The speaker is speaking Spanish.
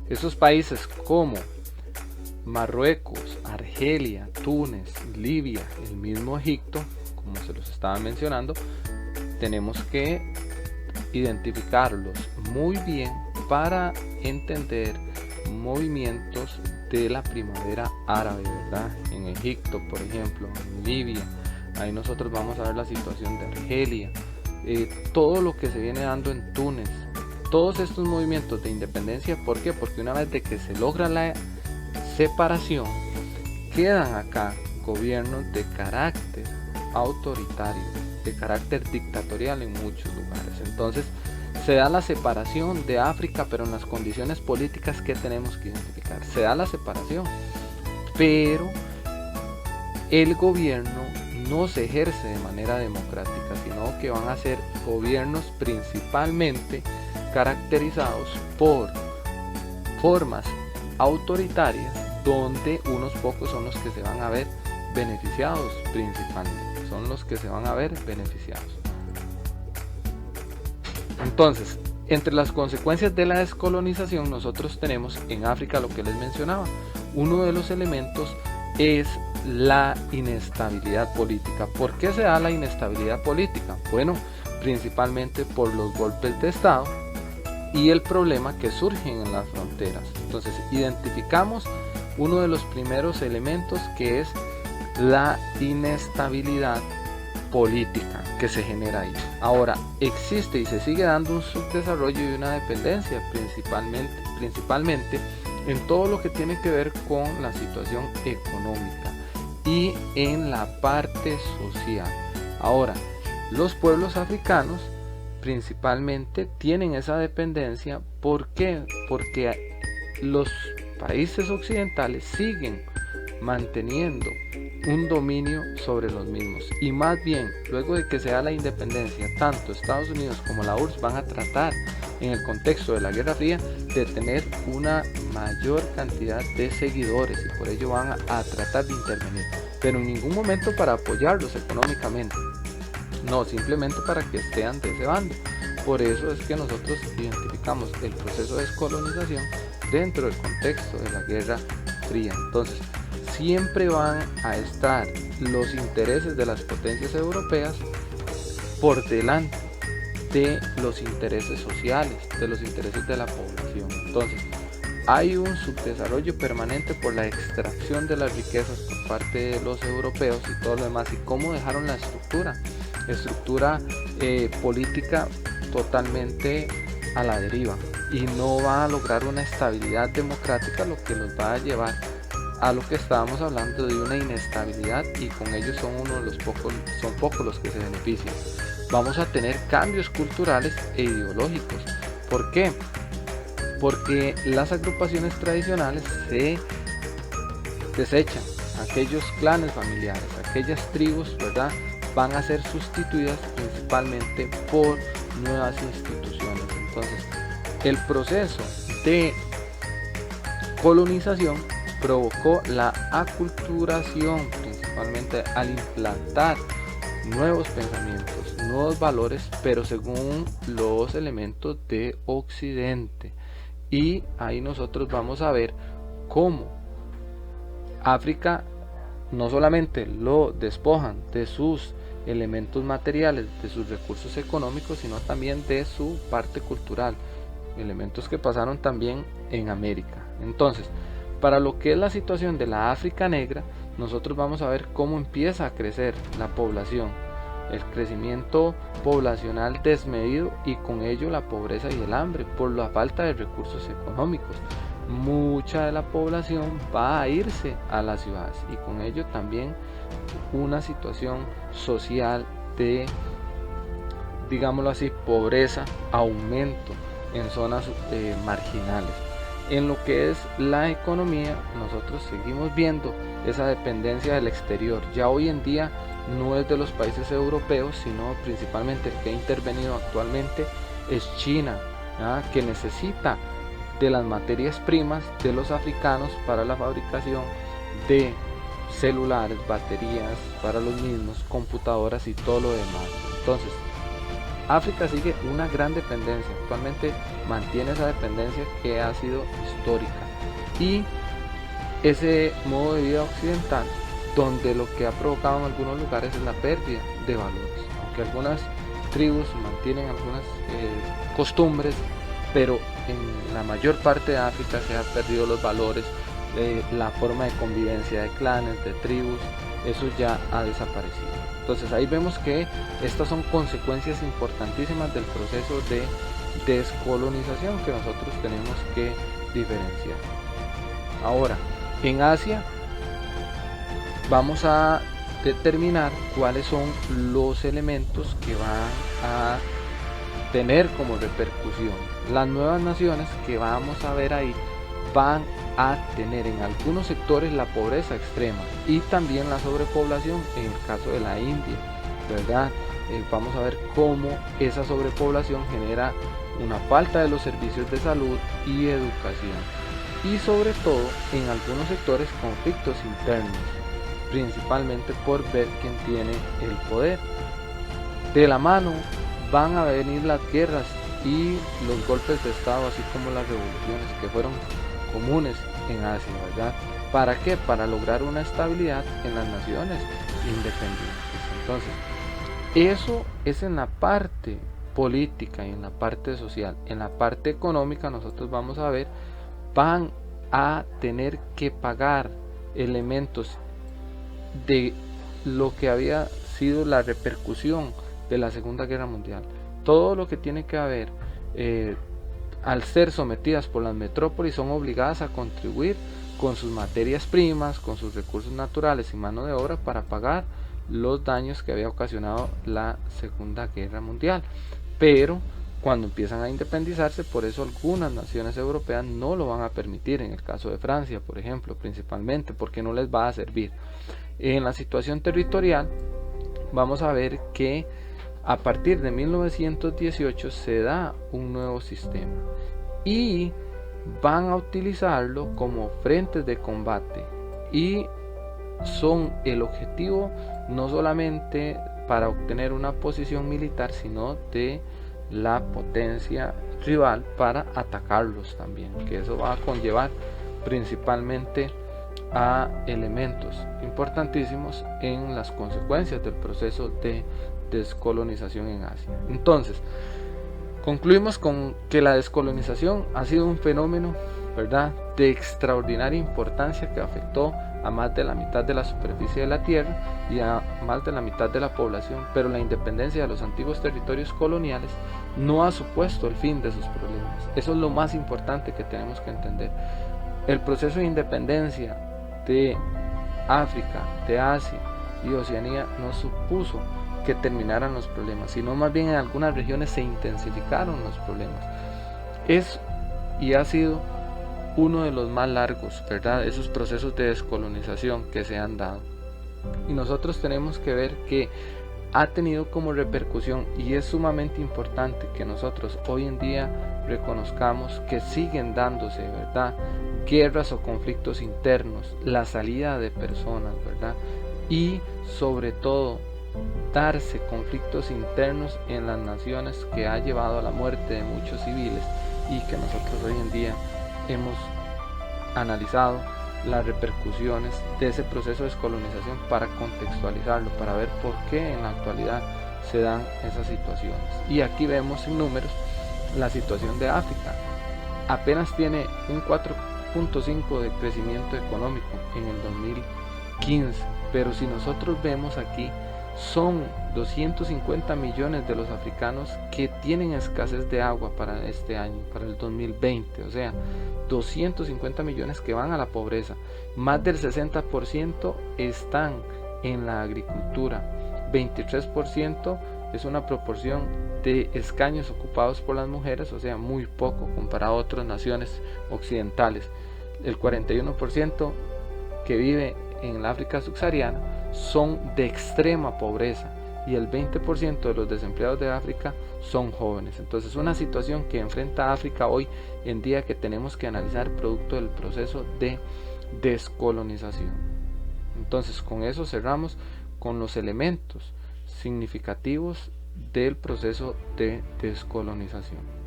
Esos países como Marruecos, Argelia, Túnez, Libia, el mismo Egipto, como se los estaba mencionando, tenemos que identificarlos muy bien para entender movimientos de la primavera árabe, ¿verdad? En Egipto, por ejemplo, en Libia, ahí nosotros vamos a ver la situación de Argelia, todo lo que se viene dando en Túnez, todos estos movimientos de independencia. ¿Por qué? Porque una vez de que se logra la separación, quedan acá gobiernos de carácter autoritario, de carácter dictatorial en muchos lugares. Entonces se da la separación de África, pero en las condiciones políticas que tenemos que identificar. Se da la separación, pero el gobierno no se ejerce de manera democrática, sino que van a ser gobiernos principalmente caracterizados por formas autoritarias, donde unos pocos son los que se van a ver beneficiados principalmente, son los que se van a ver beneficiados. Entonces, entre las consecuencias de la descolonización, nosotros tenemos en África lo que les mencionaba. Uno de los elementos es la inestabilidad política. ¿Por qué se da la inestabilidad política? Bueno, principalmente por los golpes de Estado y el problema que surgen en las fronteras. Entonces, identificamos uno de los primeros elementos, que es la inestabilidad política que se genera ahí. Ahora, existe y se sigue dando un subdesarrollo y una dependencia principalmente en todo lo que tiene que ver con la situación económica y en la parte social. Ahora, los pueblos africanos principalmente tienen esa dependencia. ¿Por qué? Porque los países occidentales siguen manteniendo un dominio sobre los mismos, y más bien luego de que se da la independencia, tanto Estados Unidos como la URSS van a tratar, en el contexto de la Guerra Fría, de tener una mayor cantidad de seguidores, y por ello van a tratar de intervenir, pero en ningún momento para apoyarlos económicamente, no, simplemente para que estén de ese bando. Por eso es que nosotros identificamos el proceso de descolonización dentro del contexto de la Guerra Fría. Entonces, siempre van a estar los intereses de las potencias europeas por delante de los intereses sociales, de los intereses de la población. Entonces, hay un subdesarrollo permanente por la extracción de las riquezas por parte de los europeos y todo lo demás. Y cómo dejaron la estructura política totalmente a la deriva, y no va a lograr una estabilidad democrática, lo que nos va a llevar a lo que estábamos hablando de una inestabilidad, y con ellos son pocos los que se benefician. Vamos a tener cambios culturales e ideológicos. ¿Por qué? Porque las agrupaciones tradicionales se desechan, aquellos clanes familiares, aquellas tribus, ¿verdad?, van a ser sustituidas principalmente por nuevas instituciones. Entonces, el proceso de colonización provocó la aculturación, principalmente al implantar nuevos pensamientos, nuevos valores, pero según los elementos de Occidente. Y ahí nosotros vamos a ver cómo África no solamente lo despojan de sus elementos materiales, de sus recursos económicos, sino también de su parte cultural, elementos que pasaron también en América. Entonces, para lo que es la situación de la África negra, nosotros vamos a ver cómo empieza a crecer la población, el crecimiento poblacional desmedido, y con ello la pobreza y el hambre por la falta de recursos económicos. Mucha de la población va a irse a las ciudades, y con ello también una situación social de, digámoslo así, pobreza, aumento en zonas marginales. En lo que es la economía, nosotros seguimos viendo esa dependencia del exterior. Ya hoy en día no es de los países europeos, sino principalmente el que ha intervenido actualmente es China, que necesita de las materias primas de los africanos para la fabricación de celulares, baterías para los mismos, computadoras y todo lo demás. Entonces, África sigue una gran dependencia, actualmente mantiene esa dependencia que ha sido histórica, y ese modo de vida occidental, donde lo que ha provocado en algunos lugares es la pérdida de valores, aunque algunas tribus mantienen algunas costumbres, pero en la mayor parte de África se han perdido los valores, la forma de convivencia de clanes, de tribus, eso ya ha desaparecido. Entonces ahí vemos que estas son consecuencias importantísimas del proceso de descolonización que nosotros tenemos que diferenciar. Ahora, en Asia vamos a determinar cuáles son los elementos que van a tener como repercusión. Las nuevas naciones que vamos a ver ahí van a tener en algunos sectores la pobreza extrema y también la sobrepoblación, en el caso de la India, ¿verdad? Vamos a ver cómo esa sobrepoblación genera una falta de los servicios de salud y educación, y sobre todo en algunos sectores conflictos internos, principalmente por ver quién tiene el poder. De la mano van a venir las guerras y los golpes de estado, así como las revoluciones que fueron comunes en Asia, ¿verdad? ¿Para qué? Para lograr una estabilidad en las naciones independientes. Entonces, eso es en la parte política y en la parte social. En la parte económica nosotros vamos a ver, van a tener que pagar elementos de lo que había sido la repercusión de la Segunda Guerra Mundial. Todo lo que tiene que haber, al ser sometidas por las metrópolis, son obligadas a contribuir con sus materias primas, con sus recursos naturales y mano de obra para pagar los daños que había ocasionado la Segunda Guerra Mundial. Pero cuando empiezan a independizarse, por eso algunas naciones europeas no lo van a permitir, en el caso de Francia, por ejemplo, principalmente, porque no les va a servir. En la situación territorial, vamos a ver que a partir de 1918 se da un nuevo sistema y van a utilizarlo como frentes de combate, y son el objetivo no solamente para obtener una posición militar, sino de la potencia rival para atacarlos también, que eso va a conllevar principalmente a elementos importantísimos en las consecuencias del proceso de descolonización en Asia. Entonces, concluimos con que la descolonización ha sido un fenómeno, ¿verdad?, de extraordinaria importancia que afectó a más de la mitad de la superficie de la Tierra y a más de la mitad de la población, pero la independencia de los antiguos territorios coloniales no ha supuesto el fin de sus problemas. Eso es lo más importante que tenemos que entender. El proceso de independencia de África, de Asia y Oceanía no supuso que terminaran los problemas, sino más bien en algunas regiones se intensificaron los problemas. Es y ha sido uno de los más largos, ¿verdad?, esos procesos de descolonización que se han dado. Y nosotros tenemos que ver que ha tenido como repercusión, y es sumamente importante que nosotros hoy en día reconozcamos que siguen dándose, ¿verdad?, guerras o conflictos internos, la salida de personas, ¿verdad?, y sobre todo darse conflictos internos en las naciones, que ha llevado a la muerte de muchos civiles, y que nosotros hoy en día hemos analizado las repercusiones de ese proceso de descolonización para contextualizarlo, para ver por qué en la actualidad se dan esas situaciones. Y aquí vemos en números la situación de África. Apenas tiene un 4.5 de crecimiento económico en el 2015, pero si nosotros vemos aquí, son 250 millones de los africanos que tienen escasez de agua para este año, para el 2020, o sea, 250 millones que van a la pobreza. Más del 60% están en la agricultura, 23% es una proporción de escaños ocupados por las mujeres, o sea, muy poco comparado a otras naciones occidentales. El 41% que vive en el África subsahariana son de extrema pobreza, y el 20% de los desempleados de África son jóvenes. Entonces, una situación que enfrenta África hoy en día, que tenemos que analizar producto del proceso de descolonización. Entonces, con eso cerramos con los elementos significativos del proceso de descolonización.